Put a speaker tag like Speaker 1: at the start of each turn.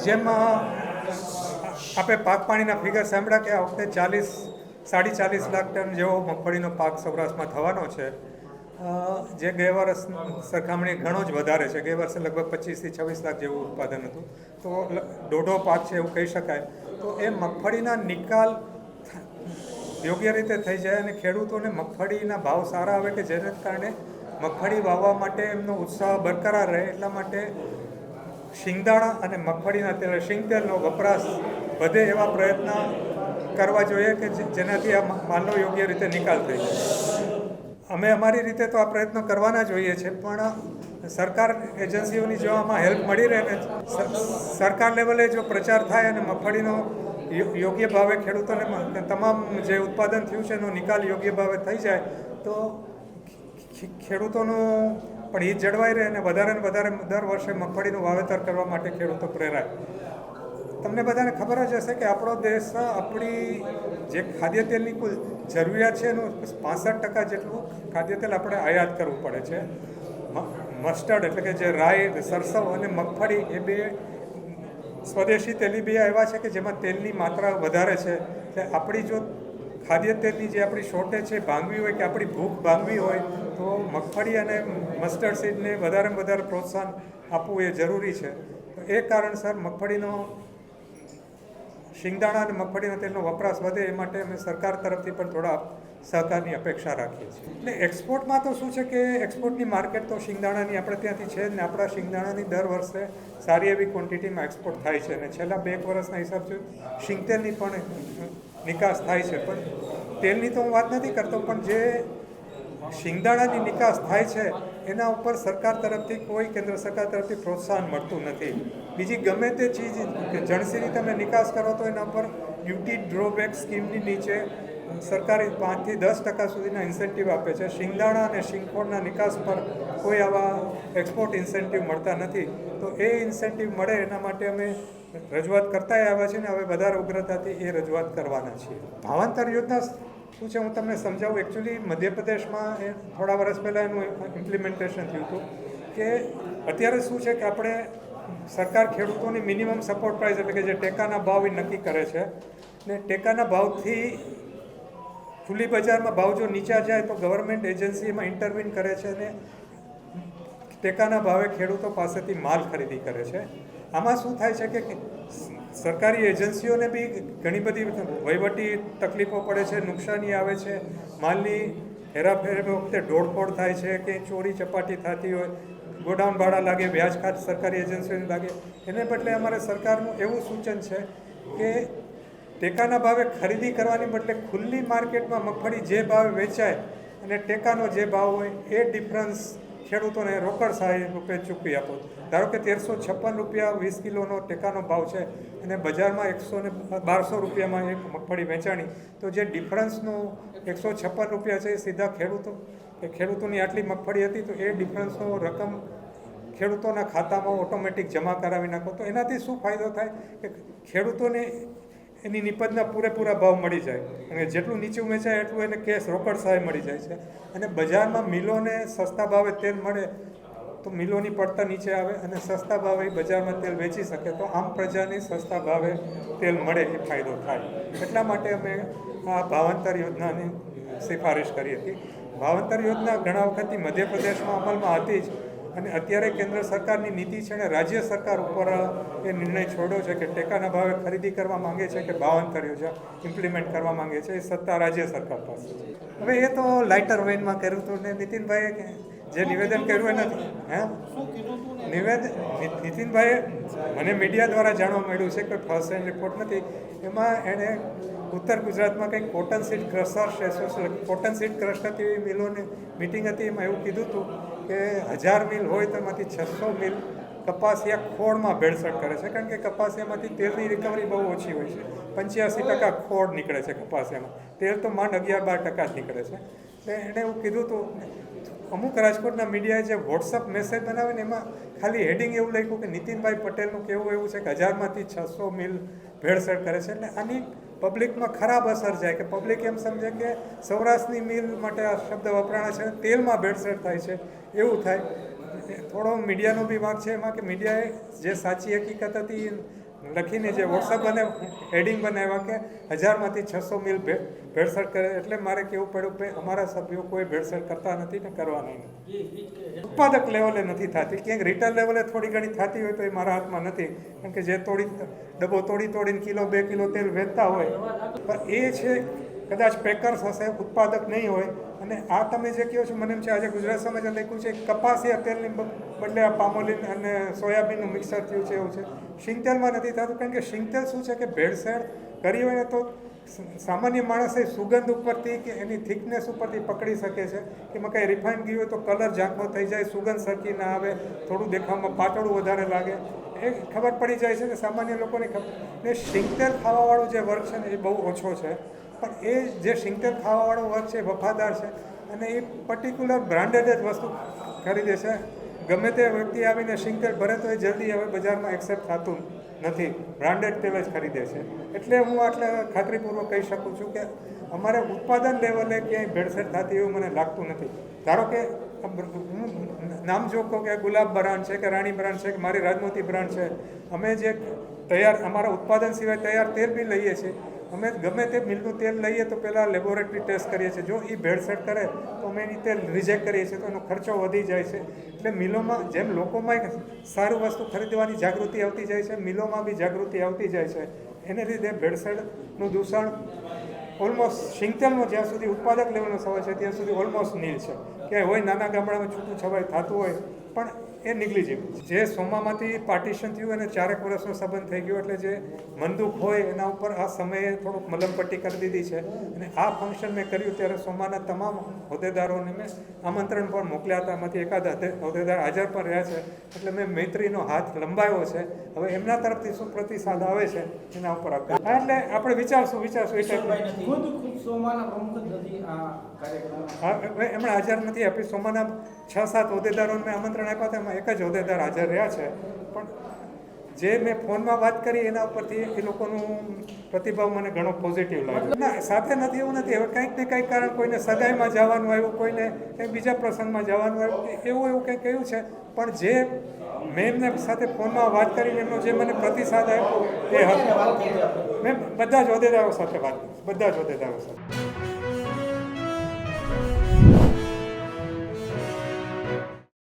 Speaker 1: જેમ આપણે પાક પાણીના ફિગર સાંભળ્યા કે આ વખતે 40-40 લાખ ટન જેવો મગફળીનો પાક સૌરાષ્ટ્રમાં થવાનો છે, જે ગયે વર્ષ સરખામણી ઘણો જ વધારે છે. ગયે વર્ષે લગભગ 25-26 લાખ જેવું ઉત્પાદન હતું, તો દોઢો પાક છે એવું કહી શકાય. તો એ મગફળીના નિકાલ યોગ્ય રીતે થઈ જાય અને ખેડૂતોને મગફળીના ભાવ સારા આવે કે જેને કારણે મગફળી વાવવા માટે એમનો ઉત્સાહ બરકરાર રહે, એટલા માટે શિંગદાણા અને મગફળીના તેલ, શિંગ તેલનો વપરાશ વધે એવા પ્રયત્ન કરવા જોઈએ કે જેનાથી આ માલનો યોગ્ય રીતે નિકાલ થઈ જાય. અમે અમારી રીતે તો આ પ્રયત્નો કરવાના જોઈએ છે, પણ સરકાર એજન્સીઓની જો આમાં હેલ્પ મળી રહે ને સરકાર લેવલે જો પ્રચાર થાય અને મગફળીનો યોગ્ય ભાવે ખેડૂતોને તમામ જે ઉત્પાદન થયું છે એનો નિકાલ યોગ્ય ભાવે થઈ જાય તો ખેડૂતોનું પણ હિત જળવાઈ રહે અને વધારે ને વધારે દર વર્ષે મગફળીનું વાવેતર કરવા માટે ખેડૂતો પ્રેરાય. તમને બધાને ખબર જ હશે કે આપણો દેશ આપણી જે ખાદ્ય તેલની કુલ જરૂરિયાત છે એનું 65% જેટલું ખાદ્ય તેલ આપણે આયાત કરવું પડે છે. મસ્ટર્ડ એટલે કે જે રાઈ, સરસવ અને મગફળી એ બે સ્વદેશી તેલીબિયા એવા છે કે જેમાં તેલની માત્રા વધારે છે. એટલે આપણી જો ખાદ્ય તેલની જે આપણી શોર્ટેજ છે ભાંગવી હોય કે આપણી ભૂખ ભાંગવી હોય તો મગફળી અને મસ્ટર્ડ સીડને વધારે પ્રોત્સાહન આપવું એ જરૂરી છે. તો એ કારણસર મગફળીનો શિંગદાણા અને મગફળીના તેલનો વપરાશ વધે એ માટે અમે સરકાર તરફથી પણ થોડા સહકારની અપેક્ષા રાખીએ છીએ. એટલે એક્સપોર્ટમાં તો શું છે કે એક્સપોર્ટની માર્કેટ તો શિંગદાણાની આપણે ત્યાંથી છે જ ને. આપણા શિંગદાણાની દર વર્ષે સારી એવી ક્વોન્ટિટીમાં એક્સપોર્ટ થાય છે અને છેલ્લા 2 વર્ષના હિસાબથી શિંગતેલની પણ નિકાસ થાય છે. પણ તેલની તો હું વાત નથી કરતો, પણ જે શિંગદાણાની નિકાસ થાય છે એના ઉપર સરકાર તરફથી કોઈ કેન્દ્ર સરકાર તરફથી પ્રોત્સાહન મળતું નથી. બીજી ગમે તે ચીજ જણસીની તમે નિકાસ કરો તો એના પર ડ્યુટી ડ્રોબેક સ્કીમની નીચે સરકારી 5-10% સુધીના ઇન્સેન્ટિવ આપે છે. શિંગદાણા અને શિંગખોળના નિકાસ પર કોઈ આવા એક્સપોર્ટ ઇન્સેન્ટિવ મળતા નથી. તો એ ઇન્સેન્ટિવ મળે એના માટે અમે રજૂઆત કરતા આવ્યા છીએ ને હવે વધારે ઉગ્રતાથી એ રજૂઆત કરવાના છીએ. ભાવાંતર યોજના શું છે હું તમને સમજાવું. એકચ્યુઅલી મધ્યપ્રદેશમાં થોડા વર્ષ પહેલાં એનું ઇમ્પ્લિમેન્ટેશન થયું હતું કે અત્યારે શું છે કે આપણે સરકાર ખેડૂતોની મિનિમમ સપોર્ટ પ્રાઇસ એટલે કે જે ટેકાના ભાવ એ નક્કી કરે છે ને ટેકાના ભાવથી ખુલ્લી બજારમાં ભાવ જો નીચા જાય તો ગવર્મેન્ટ એજન્સી એમાં ઇન્ટરવીન કરે છે અને ટેકાના ભાવે ખેડૂતો પાસેથી માલ ખરીદી કરે છે. આમાં શું થાય છે કે સરકારી એજન્સીઓને બી ઘણી બધી વહીવટી તકલીફો પડે છે, નુકસાની આવે છે, માલની હેરાફેર વખતે ઢોળફોડ થાય છે કે ચોરી ચપાટી થતી હોય, ગોડાઉન ભાડા લાગે, વ્યાજ ખાત સરકારી એજન્સીઓને લાગે. એને બદલે અમારે સરકારનું એવું સૂચન છે કે ટેકાના ભાવે ખરીદી કરવાની બદલે ખુલ્લી માર્કેટમાં મગફળી જે ભાવે વેચાય અને ટેકાનો જે ભાવ હોય એ ડિફરન્સ ખેડૂતોને રોકડ સહાય રૂપે ચૂકવી આપો. ધારો કે 1356 રૂપિયા 20 કિલોનો ટેકાનો ભાવ છે અને બજારમાં 112 રૂપિયામાં એક મગફળી વેચાણી, તો જે ડિફરન્સનું 156 રૂપિયા છે એ સીધા ખેડૂતોની આટલી મગફળી હતી તો એ ડિફરન્સનો રકમ ખેડૂતોના ખાતામાં ઓટોમેટિક જમા કરાવી નાખો. તો એનાથી શું ફાયદો થાય કે ખેડૂતોને એની નિપજના પૂરેપૂરા ભાવ મળી જાય અને જેટલું નીચું વેચાય એટલું એને કેશ રોકડ સહાય મળી જાય છે. અને બજારમાં મિલોને સસ્તા ભાવે તેલ મળે તો મિલોની પડતર નીચે આવે અને સસ્તા ભાવે બજારમાં તેલ વેચી શકે, તો આમ પ્રજાને સસ્તા ભાવે તેલ મળે એ ફાયદો થાય. એટલા માટે અમે આ ભાવાંતર યોજનાની સિફારિશ કરી હતી. ભાવાંતર યોજના ઘણા વખતથી મધ્યપ્રદેશમાં અમલમાં હતી જ અને અત્યારે કેન્દ્ર સરકારની નીતિ છે અને રાજ્ય સરકાર ઉપર એ નિર્ણય છોડ્યો છે કે ટેકાના ભાવે ખરીદી કરવા માંગે છે કે ભાવાંતર યોજના ઇમ્પ્લિમેન્ટ કરવા માંગે છે. એ સત્તા રાજ્ય સરકાર પાસે છે. હવે એ તો લાઇટર વેઇનમાં કર્યું હતું ને નીતિનભાઈએ જે નિવેદન કર્યું એનાથી નીતિનભાઈએ મને મીડિયા દ્વારા જાણવા મળ્યું છે કે ફર્સ્ટ હેન્ડ રિપોર્ટ નથી, એમાં એણે ઉત્તર ગુજરાતમાં કંઈક cotton seed crushers association, cotton seed crush હતી એવી મિલોની મિટિંગ હતી. એમાં એવું કીધું હતું કે 1000 મિલ હોય તો એમાંથી 600 મિલ કપાસિયા ખોળમાં ભેળસેળ કરે છે, કારણ કે કપાસિયામાંથી તેલની રિકવરી બહુ ઓછી હોય છે. 85% ખોળ નીકળે છે કપાસિયામાં, તેલ તો માંડ 11-12% જ નીકળે છે. એટલે એણે એવું કીધું હતું. અમુક રાજકોટના મીડિયાએ જે વોટ્સઅપ મેસેજ બનાવીને એમાં ખાલી હેડિંગ એવું લખ્યું કે નીતિનભાઈ પટેલનું કહેવું એવું છે કે 1000માંથી 600 મિલ ભેળસેળ કરે છે. એટલે આની પબ્લિકમાં ખરાબ અસર જાય કે પબ્લિક એમ સમજે કે સૌરાષ્ટ્રની મિલ માટે આ શબ્દ વપરાણા છે, તેલમાં ભેળસેળ થાય છે એવું થાય. થોડો મીડિયાનો બી વાંક છે એમાં કે મીડિયાએ જે સાચી હકીકત હતી લખીને જે વોટ્સઅપ હેડિંગ બનાવ્યા કે 1000માંથી 600 મિલ ભેળસેળ કરે, એટલે મારે કહેવું પડ્યું કે અમારા સભ્યો કોઈ ભેળસેળ કરતા નથી ને કરવાના નથી. ઉત્પાદક લેવલે નથી થતી, ક્યાંક રિટેલ લેવલે થોડી ઘણી થતી હોય તો એ મારા હાથમાં નથી, કારણ કે જે ડબ્બો તોડીને કિલો 2 કિલો તેલ વેચતા હોય, પણ એ છે કદાચ પેકર્સ હશે, ઉત્પાદક નહીં હોય. અને આ તમે જે કહો છો, મને એમ છે આજે ગુજરાત સમાજે લખ્યું છે કપાસિયા તેલની બદલે આ પામોલીન અને સોયાબીનનું મિક્સર થયું છે, એવું છે. શિંગતેલમાં નથી થતું, કારણ કે શિંગતેલ શું છે કે ભેળસેળ કરી હોય ને તો સામાન્ય માણસે સુગંધ ઉપરથી કે એની થિકનેસ ઉપરથી પકડી શકે છે કે એમાં કાંઈ રિફાઇન ગયું હોય તો કલર ઝાંખો થઈ જાય, સુગંધ સરખી ના આવે, થોડું દેખાવમાં પાતળું વધારે લાગે, એ ખબર પડી જાય છે ને સામાન્ય લોકોને ખબર. ને શિંગતેલ ખાવાવાળો જે વર્ગ છે ને એ બહુ ઓછો છે, પણ એ જે શિંગતેલ ખાવાવાળો વર્ગ છે વફાદાર છે અને એ પર્ટિક્યુલર બ્રાન્ડેડ જ વસ્તુ ખરીદે છે. ગમે તે વ્યક્તિ આવીને શિંગતેલ ભરે તો એ જલ્દી હવે બજારમાં એક્સેપ્ટ થતું નથી, બ્રાન્ડેડ તેલ જ ખરીદે છે. એટલે હું આટલે ખાતરીપૂર્વક કહી શકું છું કે અમારે ઉત્પાદન લેવલે ક્યાંય ભેળસેળ થતી એવું મને લાગતું નથી. ધારો કે હું નામ જો કહું કે ગુલાબ બ્રાન્ડ છે કે રાણી બ્રાન્ડ છે કે મારી રાજમોતી બ્રાન્ડ છે, અમે જે તૈયાર અમારા ઉત્પાદન સિવાય તૈયાર તેલ બી લઈએ છીએ. અમે ગમે તે મિલનું તેલ લઈએ તો પહેલાં લેબોરેટરી ટેસ્ટ કરીએ છીએ, જો એ ભેળસેળ કરે તો અમે એની તેલ રિજેક્ટ કરીએ છીએ, તો એનો ખર્ચો વધી જાય છે. એટલે મિલોમાં જેમ લોકોમાં સારું વસ્તુ ખરીદવાની જાગૃતિ આવતી જાય છે, મિલોમાં બી જાગૃતિ આવતી જાય છે. એને લીધે ભેળસેળનું દૂષણ ઓલમોસ્ટ શિંગતેલનો જ્યાં સુધી ઉત્પાદક લેવલનો સવાલ છે ત્યાં સુધી ઓલમોસ્ટ નીલ છે. કે હોય નાના ગામડામાં છૂટું છવાય થતું હોય, પણ એ નિગ્લિજેબલ. જે સોમામાંથી પાર્ટીશન થયું અને 4 વર્ષનો સંબંધ થઈ ગયો, એટલે જે મનદુખ હોય એના ઉપર આ સમયે થોડુંક મલમપટ્ટી કરી દીધી છે. અને આ ફંક્શન મેં કર્યું ત્યારે સોમાના તમામ હોદ્દેદારોને મેં આમંત્રણ પણ મોકલ્યા હતા, એમાંથી એકાદ હોદ્દેદાર હાજર પણ રહ્યા છે. એટલે મેં મૈત્રીનો હાથ લંબાવ્યો છે. હવે એમના તરફથી શું પ્રતિસાદ આવે છે એના ઉપર એટલે આપણે વિચારશું એમણે હાજર નથી આપી. સોમાના 6-7 હોદ્દેદારોને મેં આમંત્રણ આપ્યા હતા, એમાં એક જ હોદ્દેદાર હાજર રહ્યા છે. પણ જે મેં ફોનમાં વાત કરી એના ઉપરથી એ લોકોનું પ્રતિભાવ મને ઘણો પોઝિટિવ લાગ્યો. ના, સાથે નથી એવું નથી. હવે કંઈક ને કંઈક કારણ, કોઈને સગાઈમાં જવાનું આવ્યું, કોઈને કંઈક બીજા પ્રસંગમાં જવાનું આવ્યું, એવું કંઈક કહ્યું છે. પણ જે મેં એમને સાથે ફોનમાં વાત કરીને એમનો જે મને પ્રતિસાદ આપ્યો એ હતો. મેં બધા જ હોદ્દેદારો સાથે વાત કરી, બધા જ હોદ્દેદારો સાથે.